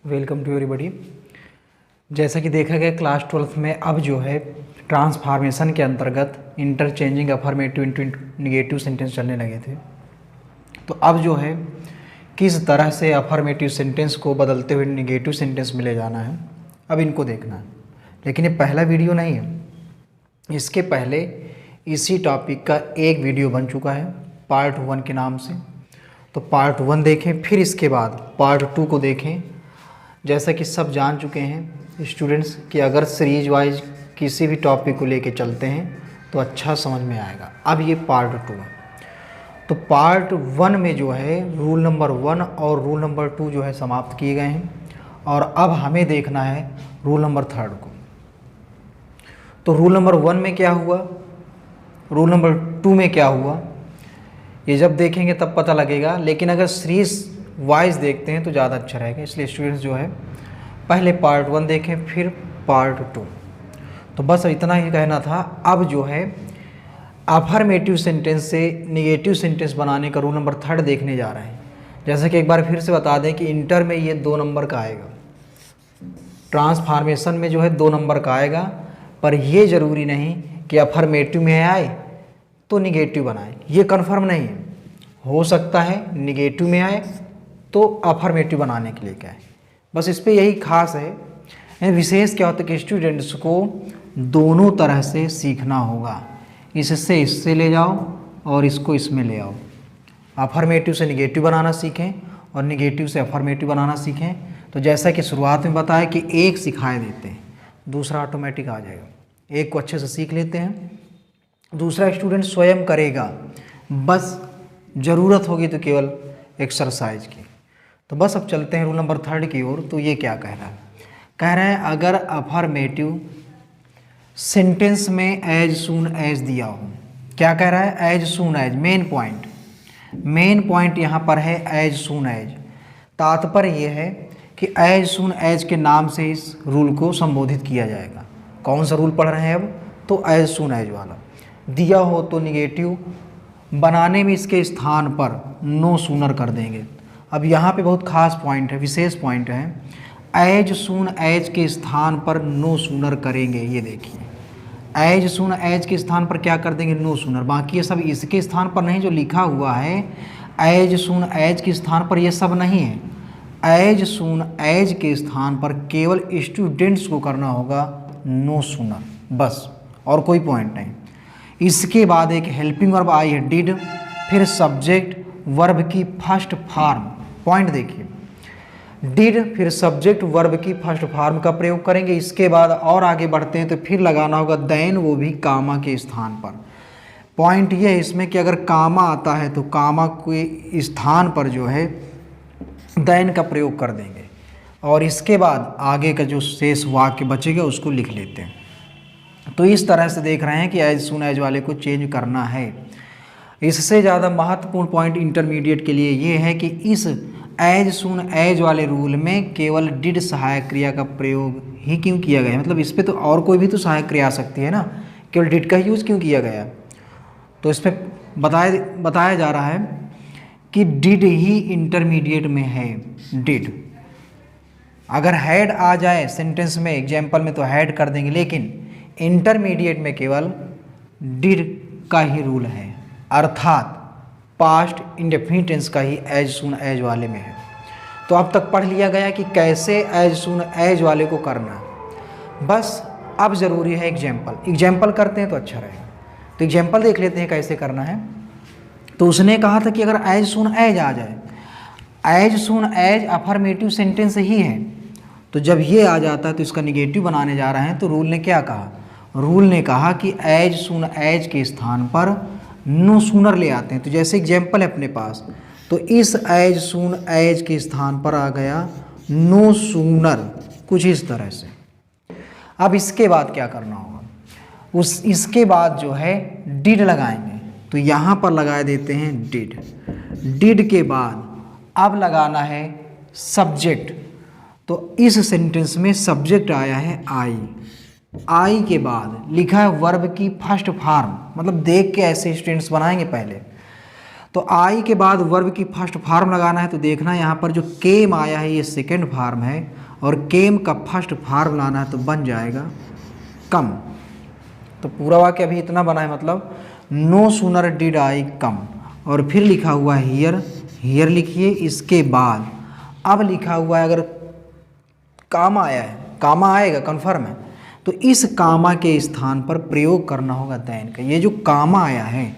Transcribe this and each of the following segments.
Welcome to everybody. जैसा कि देखा गया क्लास 12th में अब जो है ट्रांसफॉर्मेशन के अंतर्गत interchanging affirmative into negative sentence चलने लगे थे। तो अब जो है किस तरह से अफर्मेटिव सेंटेंस को बदलते हुए निगेटिव सेंटेंस में ले जाना है, अब इनको देखना है। लेकिन ये पहला वीडियो नहीं है, इसके पहले इसी टॉपिक का एक वीडियो बन चुका है पार्ट 1 के नाम से। तो पार्ट 1 देखें, फिर इसके बाद पार्ट 2 को देखें। जैसा कि सब जान चुके हैं स्टूडेंट्स कि अगर सीरीज वाइज किसी भी टॉपिक को लेके चलते हैं तो अच्छा समझ में आएगा। अब ये पार्ट 2 है। तो पार्ट 1 में जो है रूल नंबर 1 और रूल नंबर 2 जो है समाप्त किए गए हैं और अब हमें देखना है रूल नंबर 3 को। तो रूल नंबर 1 में क्या हुआ, रूल नंबर 2 में क्या हुआ, ये जब देखेंगे तब पता लगेगा। लेकिन अगर सीरीज वाइज देखते हैं तो ज़्यादा अच्छा रहेगा, इसलिए स्टूडेंट्स जो है पहले पार्ट 1 देखें फिर पार्ट 2। तो बस इतना ही कहना था। अब जो है अफर्मेटिव सेंटेंस से निगेटिव सेंटेंस बनाने का रूल नंबर 3 देखने जा रहे हैं। जैसा कि एक बार फिर से बता दें कि इंटर में ये 2 नंबर का आएगा, ट्रांसफॉर्मेशन में जो है 2 नंबर का आएगा, पर ये ज़रूरी नहीं कि अफर्मेटिव में आए तो निगेटिव बनाए, ये कन्फर्म नहीं है। हो सकता है निगेटिव में आए तो अफर्मेटिव बनाने के लिए क्या है, बस इस पर यही खास है। विशेष क्या होता है कि स्टूडेंट्स को दोनों तरह से सीखना होगा, इससे इससे ले जाओ और इसको इसमें ले आओ। अफर्मेटिव से निगेटिव बनाना सीखें और निगेटिव से अफर्मेटिव बनाना सीखें। तो जैसा कि शुरुआत में बताया कि एक सिखाए देते हैं, दूसरा ऑटोमेटिक आ जाएगा। एक को अच्छे से सीख लेते हैं, दूसरा स्टूडेंट स्वयं करेगा, बस ज़रूरत होगी तो केवल एक्सरसाइज की। तो बस अब चलते हैं रूल नंबर 3 की ओर। तो ये क्या कह रहा है, कह रहा है अगर अफर्मेटिव सेंटेंस में एज सून एज दिया हो, क्या कह रहा है, as soon as. Main point यहाँ पर है एज सून एज। तात्पर्य ये है कि एज सून एज के नाम से इस रूल को संबोधित किया जाएगा। कौन सा रूल पढ़ रहे हैं अब, तो एज सून एज वाला। दिया हो तो निगेटिव बनाने में इसके स्थान पर नो सूनर कर देंगे। अब यहाँ पे बहुत खास पॉइंट है, विशेष पॉइंट है, एज सून एज के स्थान पर नो सूनर करेंगे। ये देखिए, एज सून एज के स्थान पर क्या कर देंगे, नो सूनर। बाकी ये सब इसके स्थान पर नहीं, जो लिखा हुआ है एज सून एज के स्थान पर ये सब नहीं है। एज सून एज के स्थान पर केवल स्टूडेंट्स को करना होगा नो सूनर, बस, और कोई पॉइंट नहीं। इसके बाद एक हेल्पिंग वर्ब आई है डिड, फिर सब्जेक्ट वर्ब की फर्स्ट फॉर्म। पॉइंट देखिए, डिड फिर सब्जेक्ट वर्ब की फर्स्ट फॉर्म का प्रयोग करेंगे। इसके बाद और आगे बढ़ते हैं तो फिर लगाना होगा देन, वो भी कामा के स्थान पर। पॉइंट ये है इसमें कि अगर कामा आता है तो कामा के स्थान पर जो है देन का प्रयोग कर देंगे और इसके बाद आगे का जो शेष वाक्य बचेगा उसको लिख लेते हैं। तो इस तरह से देख रहे हैं कि एज सून एज वाले को चेंज करना है। इससे ज़्यादा महत्वपूर्ण पॉइंट इंटरमीडिएट के लिए ये है कि इस एज सून एज वाले रूल में केवल डिड सहायक क्रिया का प्रयोग ही क्यों किया गया है। मतलब इस पर तो और कोई भी तो सहायक क्रिया आ सकती है ना, केवल डिड का यूज़ क्यों किया गया। तो इस पर बताया जा रहा है कि डिड ही इंटरमीडिएट में है। डिड अगर हैड आ जाए सेंटेंस में, एग्जाम्पल में, तो हैड कर देंगे, लेकिन इंटरमीडिएट में केवल डिड का ही रूल है, अर्थात पास्ट इंडेफिनिट टेंस का ही एज सून एज वाले में है। तो अब तक पढ़ लिया गया कि कैसे एज सून एज वाले को करना है। बस अब ज़रूरी है एग्जाम्पल करते हैं तो अच्छा रहेगा। तो एग्जाम्पल देख लेते हैं कैसे करना है। तो उसने कहा था कि अगर एज सून एज आ जाए, as soon as affirmative sentence ही है, तो जब ये आ जाता है तो इसका निगेटिव बनाने जा रहे हैं। तो रूल ने क्या कहा, रूल ने कहा कि एज सून एज के स्थान पर नो सूनर ले आते हैं। तो जैसे एग्जाम्पल है अपने पास, तो इस एज सून एज के स्थान पर आ गया नो सूनर, कुछ इस तरह से। अब इसके बाद क्या करना होगा, इसके बाद जो है डिड लगाएंगे। तो यहाँ पर लगा देते हैं डिड। डिड के बाद अब लगाना है सब्जेक्ट। तो इस सेंटेंस में सब्जेक्ट आया है आई के बाद लिखा है वर्ब की फर्स्ट फॉर्म। मतलब देख के ऐसे स्टूडेंट्स बनाएंगे पहले। तो आई के बाद वर्ब की फर्स्ट फॉर्म लगाना है। तो देखना यहाँ पर जो केम आया है ये सेकंड फॉर्म है और केम का फर्स्ट फॉर्म लाना है तो बन जाएगा कम। तो पूरा वाक्य अभी इतना बना है, मतलब नो सूनर डिड आई कम, और फिर लिखा हुआ है हियर, हियर लिखिए। इसके बाद अब लिखा हुआ है, अगर कामा आया है, कामा आएगा कन्फर्म है, तो इस कामा के स्थान पर प्रयोग करना होगा दैन का। ये जो कामा आया है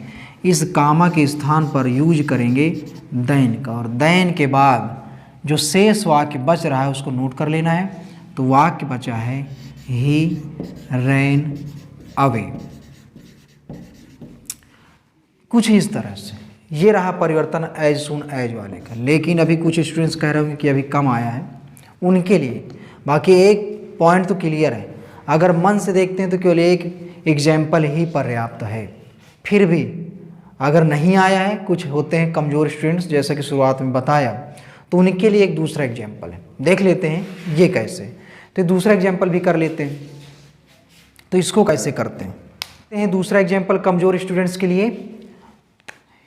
इस कामा के स्थान पर यूज करेंगे दैन का, और दैन के बाद जो शेष वाक्य बच रहा है उसको नोट कर लेना है। तो वाक्य बचा है ही रैन अवे। कुछ इस तरह से ये रहा परिवर्तन एज सून एज वाले का। लेकिन अभी कुछ स्टूडेंट्स कह रहे होंगे कि अभी कम आया है उनके लिए, बाकी एक पॉइंट तो क्लियर है। अगर मन से देखते हैं तो केवल एक एग्जाम्पल ही पर्याप्त है। फिर भी अगर नहीं आया है, कुछ होते हैं कमज़ोर स्टूडेंट्स जैसा कि शुरुआत में बताया, तो उनके लिए एक दूसरा एग्जाम्पल है, देख लेते हैं ये कैसे। तो दूसरा एग्जाम्पल भी कर लेते हैं। तो इसको कैसे करते हैं दूसरा एग्जाम्पल कमज़ोर स्टूडेंट्स के लिए,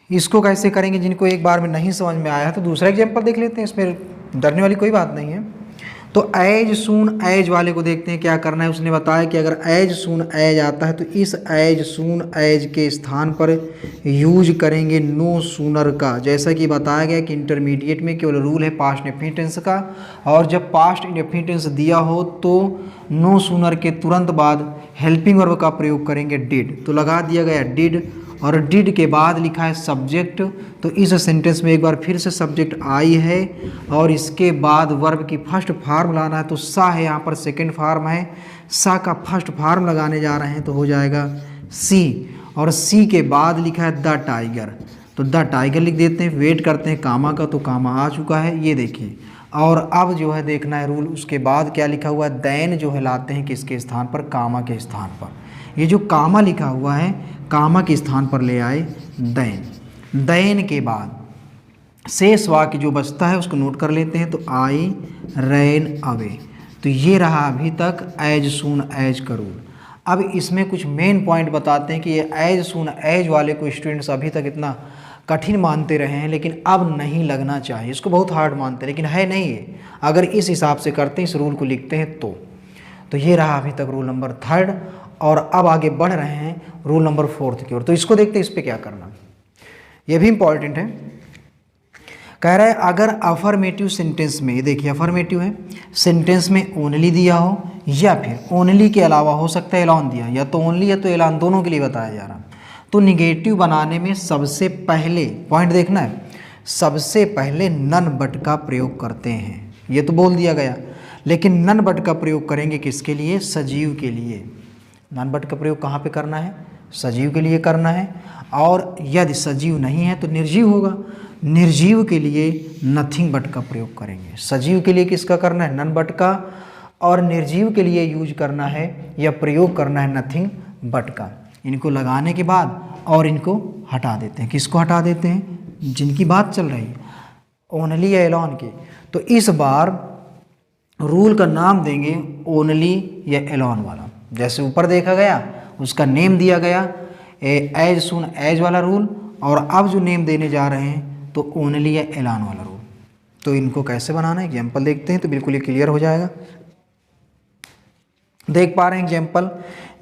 इसको कैसे करेंगे जिनको एक बार में नहीं समझ में आया है। तो दूसरा एग्जाम्पल देख लेते हैं, इसमें डरने वाली कोई बात नहीं है। तो एज सून एज वाले को देखते हैं क्या करना है। उसने बताया कि अगर एज सून एज आता है तो इस एज सून एज के स्थान पर यूज करेंगे नो सूनर का। जैसा कि बताया गया कि इंटरमीडिएट में केवल रूल है पास्ट इंडेफिनिट टेंस का, और जब पास्ट इंडेफिनिट टेंस दिया हो तो नो सूनर के तुरंत बाद हेल्पिंग वर्ब का प्रयोग करेंगे डिड। तो लगा दिया गया डिड, और डिड के बाद लिखा है सब्जेक्ट। तो इस सेंटेंस में एक बार फिर से सब्जेक्ट आई है, और इसके बाद वर्ब की फर्स्ट फॉर्म लाना है। तो सा है, यहाँ पर सेकंड फॉर्म है, सा का फर्स्ट फॉर्म लगाने जा रहे हैं तो हो जाएगा सी, और सी के बाद लिखा है द टाइगर। तो द टाइगर लिख देते हैं, वेट करते हैं कामा का, तो कामा आ चुका है ये देखिए। और अब जो है देखना है रूल, उसके बाद क्या लिखा हुआ है, दैन जो है लाते हैं किसके स्थान पर, कामा के स्थान पर। ये जो कामा लिखा हुआ है कामा के स्थान पर ले आए दैन। दैन के बाद शेष वाक्य जो बचता है उसको नोट कर लेते हैं। तो आई रैन अवे। तो ये रहा अभी तक एज सून एज का रूल। अब इसमें कुछ मेन पॉइंट बताते हैं कि ये एज सून एज वाले को स्टूडेंट्स अभी तक इतना कठिन मानते रहे हैं, लेकिन अब नहीं लगना चाहिए। इसको बहुत हार्ड मानते हैं, लेकिन है नहीं है। अगर इस हिसाब से करते हैं, इस रूल को लिखते हैं तो ये रहा अभी तक रूल नंबर 3, और अब आगे बढ़ रहे हैं रूल नंबर 4 की ओर। तो इसको देखते हैं इस पर क्या करना, ये भी इंपॉर्टेंट है। कह रहा है अगर अफर्मेटिव सेंटेंस में, ये देखिए अफर्मेटिव है, सेंटेंस में ओनली दिया हो या फिर ओनली के अलावा हो सकता है एलॉन दिया, या तो ओनली या तो एलॉन, दोनों के लिए बताया जा रहा, तो निगेटिव बनाने में सबसे पहले पॉइंट देखना है, सबसे पहले नन बट का प्रयोग करते हैं। ये तो बोल दिया गया, लेकिन नन बट का प्रयोग करेंगे किसके लिए, सजीव के लिए। नन बट का प्रयोग कहाँ पे करना है, सजीव के लिए करना है। और यदि सजीव नहीं है तो निर्जीव होगा, निर्जीव के लिए नथिंग बट का प्रयोग करेंगे। सजीव के लिए किसका करना है, नन बट का, और निर्जीव के लिए यूज करना है या प्रयोग करना है नथिंग बट का। इनको लगाने के बाद और इनको हटा देते हैं। किसको हटा देते हैं, जिनकी बात चल रही है ओनली या एलॉन की। तो इस बार रूल का नाम देंगे ओनली या एलॉन वाला। जैसे ऊपर देखा गया उसका नेम दिया गया एज सून एज वाला रूल, और अब जो नेम देने जा रहे हैं तो ओनली या एलॉन वाला रूल। तो इनको कैसे बनाना है एग्जाम्पल देखते हैं तो बिल्कुल ये क्लियर हो जाएगा। देख पा रहे हैं एग्जाम्पल,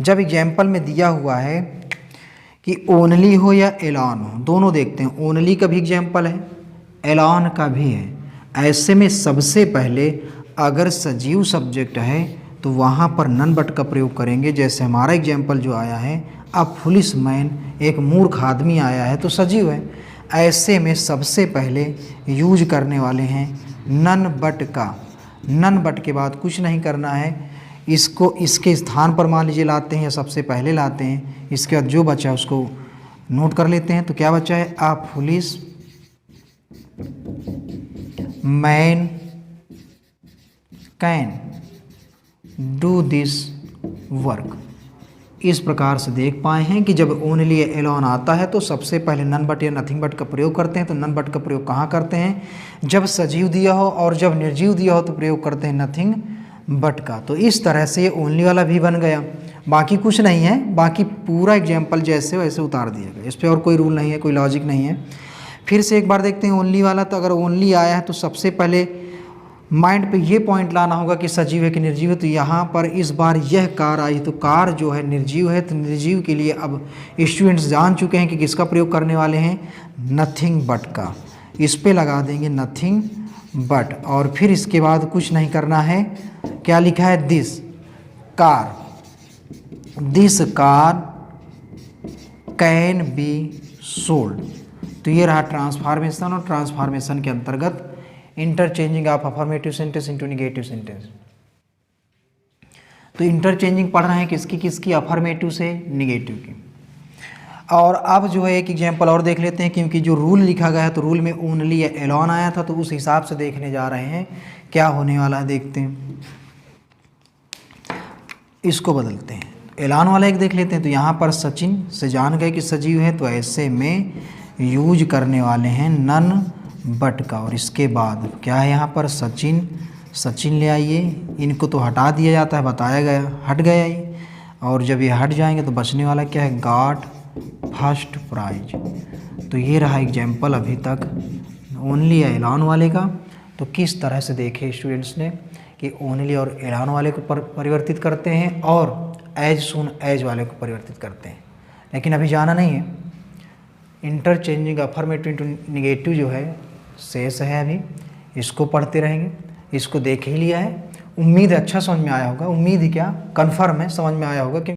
जब एग्जाम्पल में दिया हुआ है कि ओनली हो या एलॉन हो, दोनों देखते हैं। ओनली का भी एग्जाम्पल है, एलॉन का भी है। ऐसे में सबसे पहले अगर सजीव सब्जेक्ट है तो वहाँ पर नन बट का प्रयोग करेंगे। जैसे हमारा एग्जाम्पल जो आया है, अब पुलिस मैन एक मूर्ख आदमी आया है तो सजीव है। ऐसे में सबसे पहले यूज करने वाले हैं नन बट का। नन बट के बाद कुछ नहीं करना है, इसको इसके स्थान पर मान लीजिए लाते हैं या सबसे पहले लाते हैं। इसके बाद जो बचा है उसको नोट कर लेते हैं। तो क्या बचा है, a policeman can do this work. इस प्रकार से देख पाए हैं कि जब ओनली एलॉन आता है तो सबसे पहले नन बट या नथिंग बट का प्रयोग करते हैं। तो नन बट का प्रयोग कहाँ करते हैं, जब सजीव दिया हो, और जब निर्जीव दिया हो तो प्रयोग करते हैं नथिंग बट का। तो इस तरह से ओनली वाला भी बन गया। बाकी कुछ नहीं है, बाकी पूरा एग्जाम्पल जैसे वैसे उतार दिया गया। इस पर और कोई रूल नहीं है, कोई लॉजिक नहीं है। फिर से एक बार देखते हैं ओनली वाला। तो अगर ओनली आया है तो सबसे पहले माइंड पे ये पॉइंट लाना होगा कि सजीव है कि निर्जीव है। तो यहाँ पर इस बार यह कार आई, तो कार जो है निर्जीव है। तो निर्जीव के लिए अब स्टूडेंट्स जान चुके हैं कि किसका प्रयोग करने वाले हैं, नथिंग बट का। इस पे लगा देंगे नथिंग बट, और फिर इसके बाद कुछ नहीं करना है। क्या लिखा है, this car, this car can be sold. तो ये रहा ट्रांसफॉर्मेशन, और ट्रांसफॉर्मेशन के अंतर्गत interchanging of affirmative sentence into negative sentence. तो इंटरचेंजिंग पढ़ रहे हैं किसकी किसकी, अफर्मेटिव से नेगेटिव की। और अब जो है एक एग्जांपल और देख लेते हैं, क्योंकि जो रूल लिखा गया है तो रूल में ओनली या एलॉन आया था, तो उस हिसाब से देखने जा रहे हैं क्या होने वाला है। देखते हैं, इसको बदलते हैं, एलान वाला एक देख लेते हैं। तो यहाँ पर सचिन से जान गए कि सजीव है, तो ऐसे में यूज करने वाले हैं नन बट का। और इसके बाद क्या है, यहाँ पर सचिन, सचिन ले आइए, इनको तो हटा दिया जाता है, बताया गया, हट गया ये। और जब ये हट जाएंगे तो बचने वाला क्या है, गॉट फर्स्ट प्राइज। तो ये रहा एग्जाम्पल अभी तक ओनली या एलान वाले का। तो किस तरह से देखे स्टूडेंट्स ने कि ओनली और एलान वाले को परिवर्तित करते हैं और एज सुन एज वाले को परिवर्तित करते हैं। लेकिन अभी जाना नहीं है, इंटरचेंजिंग अफर्मेटिव इनटू नेगेटिव जो है शेष है, अभी इसको पढ़ते रहेंगे। इसको देख ही लिया है, उम्मीद है अच्छा समझ में आया होगा। उम्मीद ही क्या, कन्फर्म है समझ में आया होगा कि